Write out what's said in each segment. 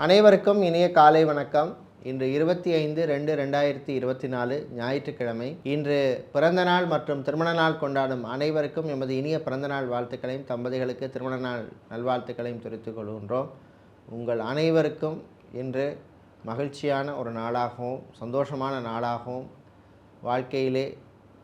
அனைவருக்கும் இனிய காலை வணக்கம். இன்று 25/2/2024 ஞாயிற்றுக்கிழமை. இன்று பிறந்த நாள் மற்றும் திருமண நாள் கொண்டாடும் அனைவருக்கும் எமது இனிய பிறந்த நாள் வாழ்த்துக்களையும் தம்பதிகளுக்கு திருமண நாள் நல்வாழ்த்துக்களையும் தெரிவித்துக் கொள்கின்றோம். உங்கள் அனைவருக்கும் இன்று மகிழ்ச்சியான ஒரு நாளாகவும் சந்தோஷமான நாளாகவும் வாழ்க்கையிலே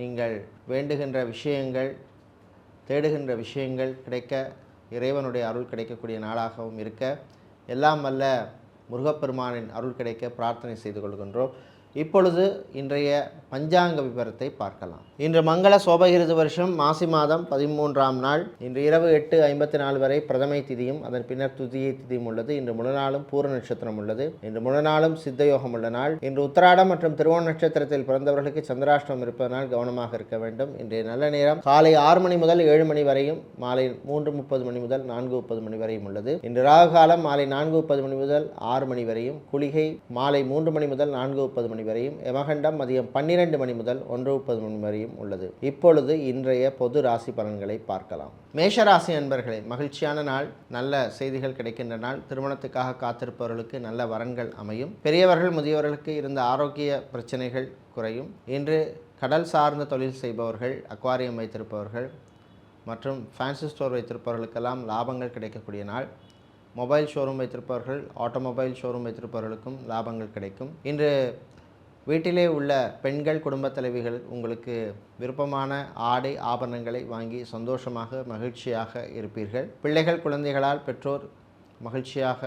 நீங்கள் வேண்டுகின்ற விஷயங்கள் தேடுகின்ற விஷயங்கள் கிடைக்க இறைவனுடைய அருள் கிடைக்கக்கூடிய நாளாகவும் இருக்க எல்லாம் வல்ல முருகப்பெருமானின் அருள் கிடைக்க பிரார்த்தனை செய்து கொள்கின்றோம். இப்பொழுது இன்றைய பஞ்சாங்க விவரத்தை பார்க்கலாம். இன்று மங்கள சோபகிருது வருஷம் மாசி மாதம் 13ஆம் நாள். இன்று இரவு 8:54 வரை பிரதமை திதியும் அதன் பின்னர் துதியை திதியும் உள்ளது. இன்று முழு நாளும் பூர நட்சத்திரம் உள்ளது. இன்று முழு நாளும் சித்தயோகம் உள்ள நாள். இன்று உத்திராடம் மற்றும் திருவோண நட்சத்திரத்தில் பிறந்தவர்களுக்கு சந்திராஷ்டமம் இருப்பதனால் கவனமாக இருக்க வேண்டும். இன்றைய நல்ல நேரம் காலை 6 மணி முதல் 7 மணி வரையும், மாலை 3:30 மணி முதல் 4:30 மணி வரையும் உள்ளது. இன்று ராகு காலம் மாலை 4:30 மணி முதல் 6 மணி வரையும், குளிகை மாலை 3 மணி முதல் 4:30 மணி வரையும், யமகண்டம் மதியம் 12 மணி முதல் 1:30 மணி வரையும் உள்ளது. இப்பொழுது இன்றைய பொது ராசி பலன்களை பார்க்கலாம். மேஷராசி அன்பர்களே, மகிழ்ச்சியான நாள், நல்ல செய்திகள் கிடைக்கின்ற நாள். திருமணத்துக்காக காத்திருப்பவர்களுக்கு நல்ல வரன்கள் அமையும். பெரியவர்கள் முதியவர்களுக்கு இருந்த ஆரோக்கிய பிரச்சனைகள் குறையும். இன்று கடல் சார்ந்த தொழில் செய்பவர்கள், அக்வாரியம் வைத்திருப்பவர்கள் மற்றும் ஃபேன்சி ஸ்டோர் வைத்திருப்பவர்களுக்கெல்லாம் லாபங்கள் கிடைக்கக்கூடிய நாள். மொபைல் ஷோரூம் வைத்திருப்பவர்கள், ஆட்டோமொபைல் ஷோரூம் வைத்திருப்பவர்களுக்கும் லாபங்கள் கிடைக்கும். இன்று வீட்டிலே உள்ள பெண்கள் குடும்பத் தலைவிகள் உங்களுக்கு விருப்பமான ஆடை ஆபரணங்களை வாங்கி சந்தோஷமாக மகிழ்ச்சியாக இருப்பீர்கள். பிள்ளைகள் குழந்தைகளால் பெற்றோர் மகிழ்ச்சியாக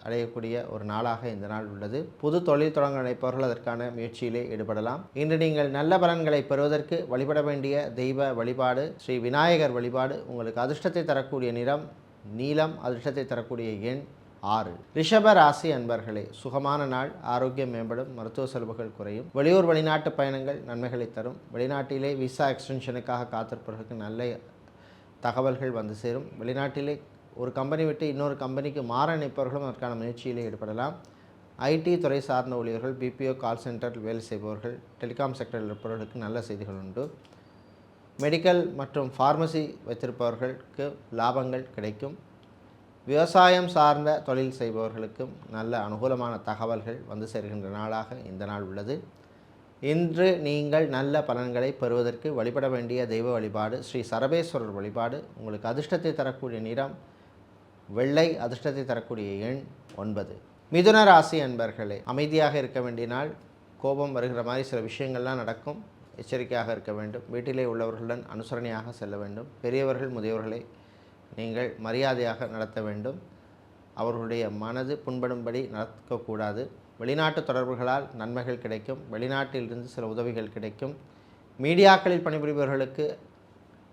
அடையக்கூடிய ஒரு நாளாக இந்த நாள் உள்ளது. புது தொழில் தொடங்க நினைப்பவர்கள் அதற்கான முயற்சியிலே ஈடுபடலாம். இன்று நீங்கள் நல்ல பலன்களை பெறுவதற்கு வழிபட வேண்டிய தெய்வ வழிபாடு ஸ்ரீ விநாயகர் வழிபாடு. உங்களுக்கு அதிர்ஷ்டத்தை தரக்கூடிய நிறம் நீலம், அதிர்ஷ்டத்தை தரக்கூடிய எண் 6. ரிஷப ராசி அன்பர்களே, சுகமான நாள், ஆரோக்கியம் மேம்படும், மருத்துவ செலவுகள் குறையும். வெளியூர் வெளிநாட்டு பயணங்கள் நன்மைகளை தரும். வெளிநாட்டிலே விசா எக்ஸ்டென்ஷனுக்காக காத்திருப்பவர்களுக்கு நல்ல தகவல்கள் வந்து சேரும். வெளிநாட்டிலே ஒரு கம்பெனி விட்டு இன்னொரு கம்பெனிக்கு மாற நினைப்பவர்களும் அதற்கான முயற்சியிலே ஈடுபடலாம். ஐடி துறை சார்ந்த ஊழியர்கள், பிபிஓ கால் சென்டரில் வேலை செய்பவர்கள், டெலிகாம் செக்டரில் இருப்பவர்களுக்கு நல்ல செய்திகள் உண்டு. மெடிக்கல் மற்றும் ஃபார்மசி வைத்திருப்பவர்களுக்கு லாபங்கள் கிடைக்கும். விவசாயம் சார்ந்த தொழில் செய்பவர்களுக்கும் நல்ல அனுகூலமான தகவல்கள் வந்து சேர்கின்ற நாளாக இந்த நாள் உள்ளது. இன்று நீங்கள் நல்ல பலன்களை பெறுவதற்கு வழிபட வேண்டிய தெய்வ வழிபாடு ஸ்ரீ சரபேஸ்வரர் வழிபாடு. உங்களுக்கு அதிர்ஷ்டத்தை தரக்கூடிய நிறம் வெள்ளை, அதிர்ஷ்டத்தை தரக்கூடிய எண் 9. மிதுன ராசி அன்பர்களே, அமைதியாக இருக்க வேண்டிய நாள். கோபம் வருகிற மாதிரி சில விஷயங்கள்லாம் நடக்கும், எச்சரிக்கையாக இருக்க வேண்டும். வீட்டிலே உள்ளவர்களுடன் அனுசரணையாக செல்ல வேண்டும். பெரியவர்கள் முதியவர்களை நீங்கள் மரியாதையாக நடத்த வேண்டும். அவர்களுடைய மனது புண்படும்படி நடக்கக்கூடாது. வெளிநாட்டு தொடர்புகளால் நன்மைகள் கிடைக்கும். வெளிநாட்டிலிருந்து சில உதவிகள் கிடைக்கும். மீடியாக்களில் பணிபுரிபவர்களுக்கு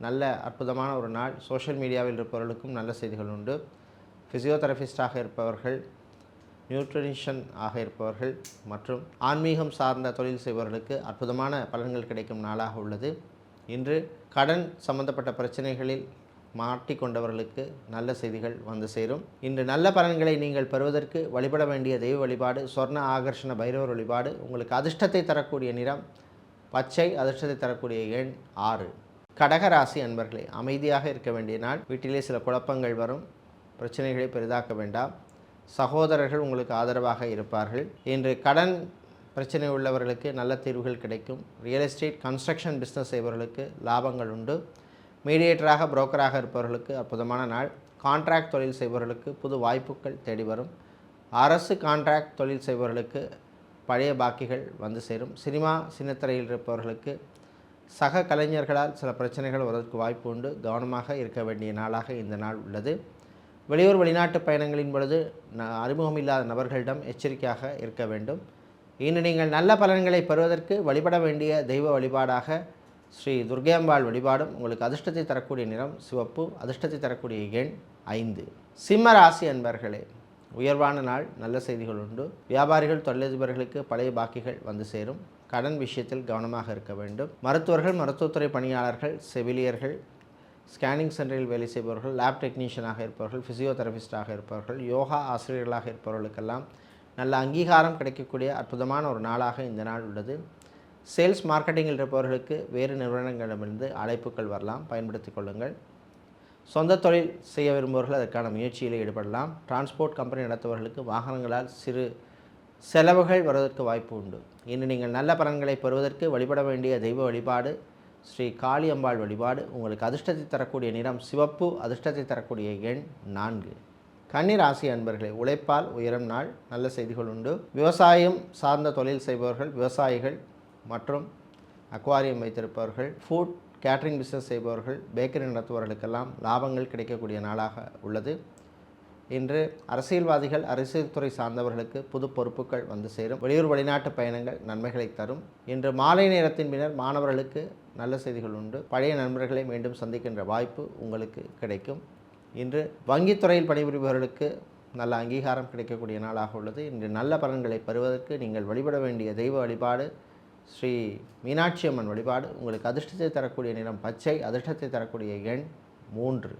நல்ல அற்புதமான ஒரு நாள். சோஷியல் மீடியாவில் இருப்பவர்களுக்கும் நல்ல செய்திகள் உண்டு. ஃபிசியோதெரபிஸ்டாக இருப்பவர்கள், நியூட்ரிஷன் ஆக இருப்பவர்கள் மற்றும் ஆன்மீகம் சார்ந்த தொழில் செய்பவர்களுக்கு அற்புதமான பலன்கள் கிடைக்கும் நாளாக உள்ளது. இன்று கடன் சம்பந்தப்பட்ட பிரச்சனைகளில் மாட்டிக்கொண்டவர்களுக்கு நல்ல செய்திகள் வந்து சேரும். இன்று நல்ல பலன்களை நீங்கள் பெறுவதற்கு வழிபட வேண்டிய தெய்வ வழிபாடு சொர்ண ஆகர்ஷண பைரவர் வழிபாடு. உங்களுக்கு அதிர்ஷ்டத்தை தரக்கூடிய நிறம் பச்சை, அதிர்ஷ்டத்தை தரக்கூடிய எண் 6. கடகராசி அன்பர்களே, அமைதியாக இருக்க வேண்டிய நாள். வீட்டிலே சில குழப்பங்கள் வரும், பிரச்சனைகளை பெரிதாக்க வேண்டாம். சகோதரர்கள் உங்களுக்கு ஆதரவாக இருப்பார்கள். இன்று கடன் பிரச்சனை உள்ளவர்களுக்கு நல்ல தீர்வுகள் கிடைக்கும். ரியல் எஸ்டேட் கன்ஸ்ட்ரக்ஷன் பிஸ்னஸ் செய்பவர்களுக்கு லாபங்கள் உண்டு. மீடியேட்டராக புரோக்கராக இருப்பவர்களுக்கு அற்புதமான நாள். கான்ட்ராக்ட் தொழில் செய்பவர்களுக்கு புது வாய்ப்புகள் தேடி வரும். அரசு கான்ட்ராக்ட் தொழில் செய்பவர்களுக்கு பழைய பாக்கிகள் வந்து சேரும். சினிமா சின்னத்திரையில் இருப்பவர்களுக்கு சக கலைஞர்களால் சில பிரச்சனைகள் வருவதற்கு வாய்ப்பு உண்டு. கவனமாக இருக்க வேண்டிய நாளாக இந்த நாள் உள்ளது. வெளியூர் வெளிநாட்டு பயணங்களின் பொழுது அறிமுகம் இல்லாத நபர்களிடம் எச்சரிக்கையாக இருக்க வேண்டும். இன்று நீங்கள் நல்ல பலன்களை பெறுவதற்கு வழிபட வேண்டிய தெய்வ வழிபாடாக ஸ்ரீ துர்க்கையம்பாள் வழிபாடும். உங்களுக்கு அதிர்ஷ்டத்தை தரக்கூடிய நிறம் சிவப்பு, அதிர்ஷ்டத்தை தரக்கூடிய எண் 5. சிம்ம ராசி அன்பர்களே, உயர்வான நாள், நல்ல செய்திகள் உண்டு. வியாபாரிகள் தொழிலதிபர்களுக்கு பழைய பாக்கிகள் வந்து சேரும். கடன் விஷயத்தில் கவனமாக இருக்க வேண்டும். மருத்துவர்கள், மருத்துவத்துறை பணியாளர்கள், செவிலியர்கள், ஸ்கேனிங் சென்டரில் வேலை செய்பவர்கள், லேப் டெக்னீஷியனாக இருப்பவர்கள், ஃபிசியோதெரபிஸ்டாக இருப்பவர்கள், யோகா ஆசிரியர்களாக இருப்பவர்களுக்கெல்லாம் நல்ல அங்கீகாரம் கிடைக்கக்கூடிய அற்புதமான ஒரு நாளாக இந்த நாள் உள்ளது. சேல்ஸ் மார்க்கெட்டிங்கில் இருப்பவர்களுக்கு வேறு நிறுவனங்களிடமிருந்து அழைப்புகள் வரலாம், பயன்படுத்தி கொள்ளுங்கள். சொந்த தொழில் செய்ய விரும்புபவர்கள் அதற்கான முயற்சியில் ஈடுபடலாம். டிரான்ஸ்போர்ட் கம்பெனி நடத்துபவர்களுக்கு வாகனங்களால் சிறு செலவுகள் வருவதற்கு வாய்ப்பு உண்டு. இன்று நீங்கள் நல்ல பலன்களை பெறுவதற்கு வழிபட வேண்டிய தெய்வ வழிபாடு ஸ்ரீ காளியம்பாள் வழிபாடு. உங்களுக்கு அதிர்ஷ்டத்தை தரக்கூடிய நிறம் சிவப்பு, அதிர்ஷ்டத்தை தரக்கூடிய எண் 4. கன்னி ராசி அன்பர்களே, உழைப்பால் உயரும் நாள். நல்ல செய்திகள் உண்டு. விவசாயம் சார்ந்த தொழில் செய்பவர்கள், விவசாயிகள் மற்றும் அக்வாரியம் வைத்திருப்பவர்கள், ஃபுட் கேட்ரிங் பிஸ்னஸ் செய்பவர்கள், பேக்கரி நடத்துபவர்களுக்கெல்லாம் லாபங்கள் கிடைக்கக்கூடிய நாளாக உள்ளது. இன்று அரசியல்வாதிகள், அரசியல் துறை சார்ந்தவர்களுக்கு புது பொறுப்புகள் வந்து சேரும். வெளியூர் வெளிநாட்டு பயணங்கள் நன்மைகளை தரும். இன்று மாலை நேரத்தின் பின்னர் மாணவர்களுக்கு நல்ல செய்திகள் உண்டு. பழைய நண்பர்களை மீண்டும் சந்திக்கின்ற வாய்ப்பு உங்களுக்கு கிடைக்கும். இன்று வங்கித்துறையில் பணிபுரிபவர்களுக்கு நல்ல அங்கீகாரம் கிடைக்கக்கூடிய நாளாக உள்ளது. இன்று நல்ல பலன்களை பெறுவதற்கு நீங்கள் வழிபட வேண்டிய தெய்வ வழிபாடு ஸ்ரீ மீனாட்சி அம்மன் வழிபாடு. உங்களுக்கு அதிர்ஷ்டத்தை தரக்கூடிய நிறம் பச்சை, அதிர்ஷ்டத்தை தரக்கூடிய எண் 3.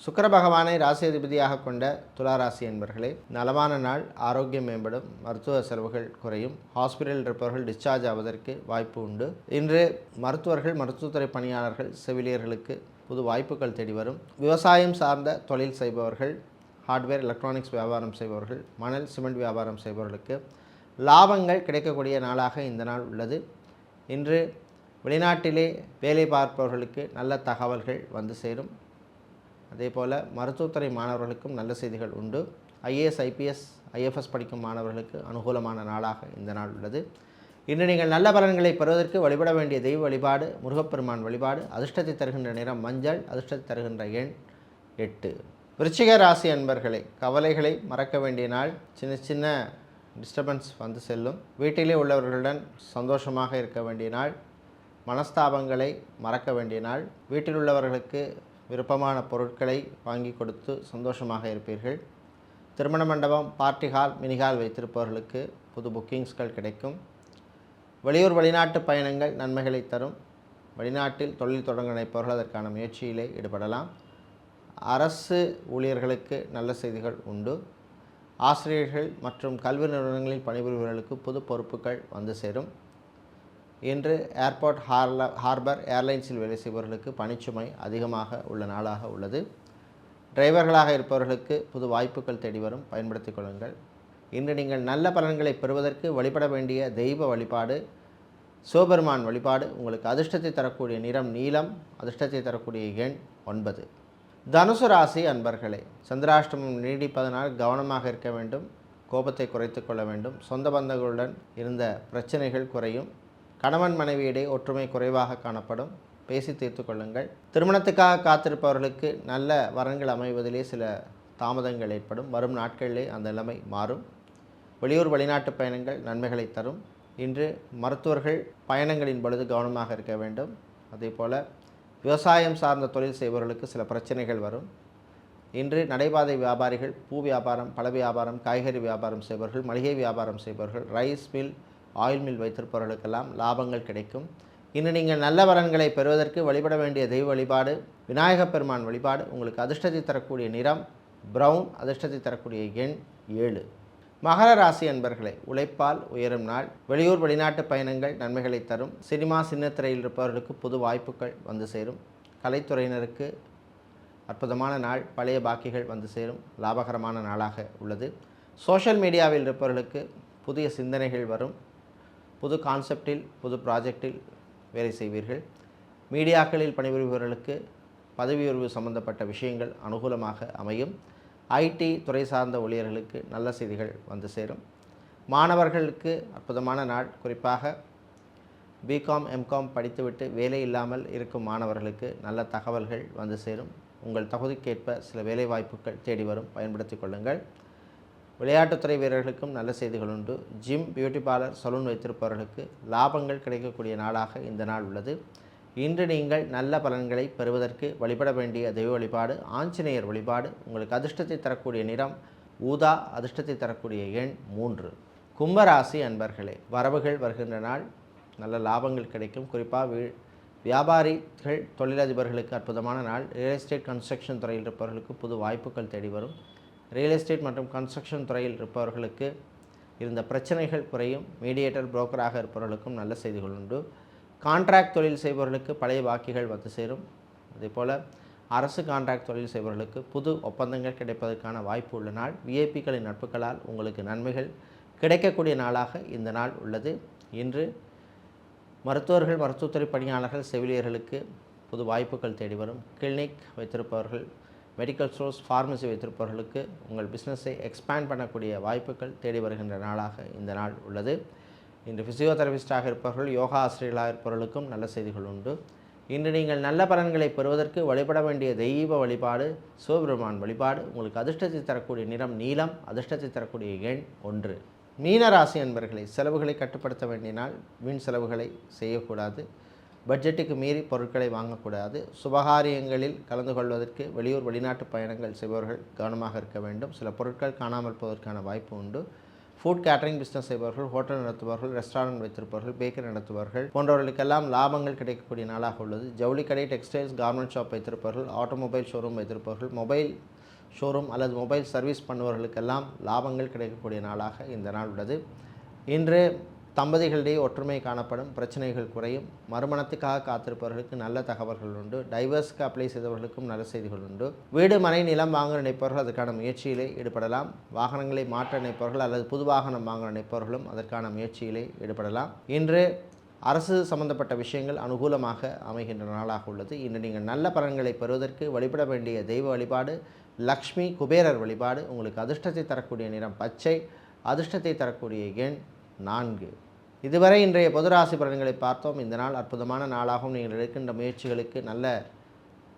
சுக்கிர பகவானை ராசி அதிபதியாக கொண்ட துளாராசி என்பர்களே, நலமான நாள். ஆரோக்கியம் மேம்படும், மருத்துவ செலவுகள் குறையும். ஹாஸ்பிட்டலில் இருப்பவர்கள் டிஸ்சார்ஜ் ஆவதற்கு வாய்ப்பு உண்டு. இன்று மருத்துவர்கள், மருத்துவத்துறை பணியாளர்கள், செவிலியர்களுக்கு புது வாய்ப்புகள் தேடி வரும். விவசாயம் சார்ந்த தொழில் செய்பவர்கள், ஹார்ட்வேர் எலக்ட்ரானிக்ஸ் வியாபாரம் செய்பவர்கள், மணல் சிமெண்ட் வியாபாரம் செய்பவர்களுக்கு லாபங்கள் கிடைக்கக்கூடிய நாளாக இந்த நாள் உள்ளது. இன்று வெளிநாட்டிலே வேலை பார்ப்பவர்களுக்கு நல்ல தகவல்கள் வந்து சேரும். அதேபோல் மருத்துவத்துறை மாணவர்களுக்கும் நல்ல செய்திகள் உண்டு. ஐஏஎஸ், ஐபிஎஸ், ஐஎஃப்எஸ் படிக்கும் மாணவர்களுக்கு அனுகூலமான நாளாக இந்த நாள் உள்ளது. இன்று நீங்கள் நல்ல பலன்களை பெறுவதற்கு வழிபட வேண்டிய தெய்வ வழிபாடு முருகப்பெருமான் வழிபாடு. அதிர்ஷ்டத்தை தருகின்ற நிறம் மஞ்சள், அதிர்ஷ்டத்தை தருகின்ற எண் 8. விருச்சிக ராசி அன்பர்களே, கவலைகளை மறக்க வேண்டிய நாள். சின்ன சின்ன டிஸ்டர்பன்ஸ் வந்து செல்லும். வீட்டிலே உள்ளவர்களுடன் சந்தோஷமாக இருக்க வேண்டிய நாள். மனஸ்தாபங்களை மறக்க வேண்டிய நாள். வீட்டில் உள்ளவர்களுக்கு விருப்பமான பொருட்களை வாங்கி கொடுத்து சந்தோஷமாக இருப்பீர்கள். திருமண மண்டபம், பார்ட்டி ஹால், மினிஹால் வைத்திருப்பவர்களுக்கு புது புக்கிங்ஸ்கள் கிடைக்கும். வெளியூர் வெளிநாட்டு பயணங்கள் நன்மைகளை தரும். வெளிநாட்டில் தொழில் தொடங்க நினைப்பவர்கள் அதற்கான முயற்சியிலே ஈடுபடலாம். அரசு ஊழியர்களுக்கு நல்ல செய்திகள் உண்டு. ஆசிரியர்கள் மற்றும் கல்வி நிறுவனங்களில் பணிபுரிபவர்களுக்கு புது பொறுப்புகள் வந்து சேரும். இன்று ஏர்போர்ட், ஹார்பர், ஏர்லைன்ஸில் வேலை செய்பவர்களுக்கு பணிச்சுமை அதிகமாக உள்ள நாளாக உள்ளது. டிரைவர்களாக இருப்பவர்களுக்கு புது வாய்ப்புகள் தேடி வரும், பயன்படுத்திக் கொள்ளுங்கள். இன்று நீங்கள் நல்ல பலன்களை பெறுவதற்கு வழிபட வேண்டிய தெய்வ வழிபாடு சிவபெருமான் வழிபாடு. உங்களுக்கு அதிர்ஷ்டத்தை தரக்கூடிய நிறம் நீலம், அதிர்ஷ்டத்தை தரக்கூடிய எண் 9. தனுசு ராசி அன்பர்களே, சந்திராஷ்டமம் நீடிப்பதனால் கவனமாக இருக்க வேண்டும். கோபத்தை குறைத்து கொள்ள வேண்டும். சொந்த பந்தங்களுடன் இருந்த பிரச்சனைகள் குறையும். கணவன் மனைவியிடையே ஒற்றுமை குறைவாக காணப்படும், பேசி தீர்த்து கொள்ளுங்கள். திருமணத்துக்காக காத்திருப்பவர்களுக்கு நல்ல வரன்கள் அமைவதிலே சில தாமதங்கள் ஏற்படும். வரும் நாட்களிலே அந்த நிலைமை மாறும். வெளியூர் வெளிநாட்டு பயணங்கள் நன்மைகளை தரும். இன்று மருத்துவர்கள் பயணங்களின் பொழுது கவனமாக இருக்க வேண்டும். அதே போல் விவசாயம் சார்ந்த தொழில் செய்பவர்களுக்கு சில பிரச்சனைகள் வரும். இன்று நடைபாதை வியாபாரிகள், பூ வியாபாரம், பழ வியாபாரம், காய்கறி வியாபாரம் செய்பவர்கள், மளிகை வியாபாரம் செய்பவர்கள், ரைஸ் மில், ஆயில் மில் வைத்திருப்பவர்களுக்கெல்லாம் லாபங்கள் கிடைக்கும். இன்று நீங்கள் நல்ல வரன்களை பெறுவதற்கு வழிபட வேண்டிய தெய்வ வழிபாடு விநாயகப் பெருமான் வழிபாடு. உங்களுக்கு அதிர்ஷ்டத்தை தரக்கூடிய நிறம் பிரவுன், அதிர்ஷ்டத்தை தரக்கூடிய எண் 7. மகர ராசி அன்பர்களே, உழைப்பால் உயரும் நாள். வெளியூர் வெளிநாட்டு பயணங்கள் நன்மைகளை தரும். சினிமா, சின்னத்திரையில் இருப்பவர்களுக்கு புது வாய்ப்புகள் வந்து சேரும். கலைத்துறையினருக்கு அற்புதமான நாள். பழைய பாக்கிகள் வந்து சேரும். லாபகரமான நாளாக உள்ளது. சோஷியல் மீடியாவில் இருப்பவர்களுக்கு புதிய சிந்தனைகள் வரும். புது கான்செப்டில், புது ப்ராஜெக்டில் வேலை செய்வீர்கள். மீடியாக்களில் பணிபுரிபவர்களுக்கு பதவி உயர்வு சம்பந்தப்பட்ட விஷயங்கள் அனுகூலமாக அமையும். ஐடி துறை சார்ந்த ஊழியர்களுக்கு நல்ல செய்திகள் வந்து சேரும். மாணவர்களுக்கு அற்புதமான நாள். குறிப்பாக பிகாம், எம்காம் படித்துவிட்டு வேலை இல்லாமல் இருக்கும் மாணவர்களுக்கு நல்ல தகவல்கள் வந்து சேரும். உங்கள் தகுதிக்கேற்ப சில வேலை வாய்ப்புகள் தேடி வரும், பயன்படுத்திக் கொள்ளுங்கள். விளையாட்டுத்துறை வீரர்களுக்கும் நல்ல செய்திகள் உண்டு. ஜிம், பியூட்டி பார்லர், சலூன் வைத்திருப்பவர்களுக்கு லாபங்கள் கிடைக்கக்கூடிய நாளாக இந்த நாள் உள்ளது. இன்று நீங்கள் நல்ல பலன்களை பெறுவதற்கு வழிபட வேண்டிய தெய்வ வழிபாடு ஆஞ்சநேயர் வழிபாடு. உங்களுக்கு அதிர்ஷ்டத்தை தரக்கூடிய நிறம் ஊதா, அதிர்ஷ்டத்தை தரக்கூடிய எண் 3. கும்பராசி அன்பர்களே, வரவுகள் வருகின்ற நாள். நல்ல லாபங்கள் கிடைக்கும். குறிப்பாக வியாபாரிகள், தொழிலதிபர்களுக்கு அற்புதமான நாள். ரியல் எஸ்டேட், கன்ஸ்ட்ரக்ஷன் துறையில் இருப்பவர்களுக்கு புது வாய்ப்புகள் தேடி வரும். ரியல் எஸ்டேட் மற்றும் கன்ஸ்ட்ரக்ஷன் துறையில் இருப்பவர்களுக்கு இருந்த பிரச்சனைகள் குறையும். மீடியேட்டர், புரோக்கராக இருப்பவர்களுக்கும் நல்ல செய்திகள் உண்டு. கான்ட்ராக்ட் தொழில் செய்பவர்களுக்கு பழைய பாக்கிகள் வந்து சேரும். அதேபோல் அரசு கான்ட்ராக்ட் தொழில் செய்பவர்களுக்கு புது ஒப்பந்தங்கள் கிடைப்பதற்கான வாய்ப்பு உள்ள நாள். விஐபிகளின் நட்புகளால் உங்களுக்கு நன்மைகள் கிடைக்கக்கூடிய நாளாக இந்த நாள் உள்ளது. இன்று மருத்துவர்கள், மருத்துவத்துறை பணியாளர்கள், செவிலியர்களுக்கு புது வாய்ப்புகள் தேடி வரும். கிளினிக் வைத்திருப்பவர்கள், மெடிக்கல் ஸ்டோர்ஸ், ஃபார்மசி வைத்திருப்பவர்களுக்கு உங்கள் பிஸ்னஸை எக்ஸ்பேண்ட் பண்ணக்கூடிய வாய்ப்புகள் தேடி வருகின்ற நாளாக இந்த நாள் உள்ளது. இன்று ஃபிசியோதெரபிஸ்டாக இருப்பவர்கள், யோகா ஆசிரியர்களாக இருப்பவர்களுக்கும் நல்ல செய்திகள் உண்டு. இன்று நீங்கள் நல்ல பலன்களை பெறுவதற்கு வழிபட வேண்டிய தெய்வ வழிபாடு சிவபெருமான் வழிபாடு. உங்களுக்கு அதிர்ஷ்டத்தை தரக்கூடிய நிறம் நீலம், அதிர்ஷ்டத்தை தரக்கூடிய எண் 1. மீனராசி அன்பர்களை, செலவுகளை கட்டுப்படுத்த வேண்டிய நாள். வீண் செலவுகளை செய்யக்கூடாது. பட்ஜெட்டுக்கு மீறி பொருட்களை வாங்கக்கூடாது. சுபகாரியங்களில் கலந்து கொள்வதற்கு வெளியூர் வெளிநாட்டு பயணங்கள் செய்பவர்கள் கவனமாக இருக்க வேண்டும். சில பொருட்கள் காணாமல் போவதற்கான வாய்ப்பு உண்டு. ஃபுட் கேட்டரிங் பிஸ்னஸ் செய்பவர்கள், ஹோட்டல் நடத்துபவர்கள், ரெஸ்டாரண்ட் வைத்திருப்பவர்கள், பேக்கரி நடத்துபவர்கள் போன்றவர்களுக்கெல்லாம் லாபங்கள் கிடைக்கக்கூடிய நாளாக உள்ளது. ஜவுளிக்கடை, டெக்ஸ்டைல்ஸ், கார்மெண்ட் ஷாப் வைத்திருப்பவர்கள், ஆட்டோமொபைல் ஷோரூம் வைத்திருப்பவர்கள், மொபைல் ஷோரூம் அல்லது மொபைல் சர்வீஸ் பண்ணுபவர்களுக்கெல்லாம் லாபங்கள் கிடைக்கக்கூடிய நாளாக இந்த நாள் உள்ளது. இன்று தம்பதிகளிடையே ஒற்றுமை காணப்படும். பிரச்சனைகள் குறையும். மறுமணத்துக்காக காத்திருப்பவர்களுக்கு நல்ல தகவல்கள் உண்டு. டைவர்ஸ்க்கு அப்ளை செய்தவர்களுக்கும் நல்ல செய்திகள் உண்டு. வீடு, மனை, நிலம் வாங்க நினைப்பவர்கள் அதற்கான முயற்சியிலே ஈடுபடலாம். வாகனங்களை மாற்ற நினைப்பவர்கள் அல்லது புது வாகனம் வாங்க நினைப்பவர்களும் அதற்கான முயற்சியிலே ஈடுபடலாம். இன்று அரசு சம்பந்தப்பட்ட விஷயங்கள் அனுகூலமாக அமைகின்ற நாளாக உள்ளது. இன்று நீங்கள் நல்ல பலன்களை பெறுவதற்கு வழிபட வேண்டிய தெய்வ வழிபாடு லக்ஷ்மி குபேரர் வழிபாடு. உங்களுக்கு அதிர்ஷ்டத்தை தரக்கூடிய நிறம் பச்சை, அதிர்ஷ்டத்தை தரக்கூடிய எண் 4. இதுவரை இன்றைய பொது ராசி பலன்களை பார்த்தோம். இந்த நாள் அற்புதமான நாளாகவும் நீங்கள் எடுக்கின்ற முயற்சிகளுக்கு நல்ல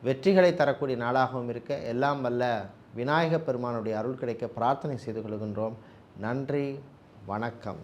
வெற்றிகளை தரக்கூடிய நாளாகவும் இருக்க எல்லாம் வல்ல விநாயகப் பெருமானுடைய அருள் கிடைக்க பிரார்த்தனை செய்து கொள்கின்றோம். நன்றி, வணக்கம்.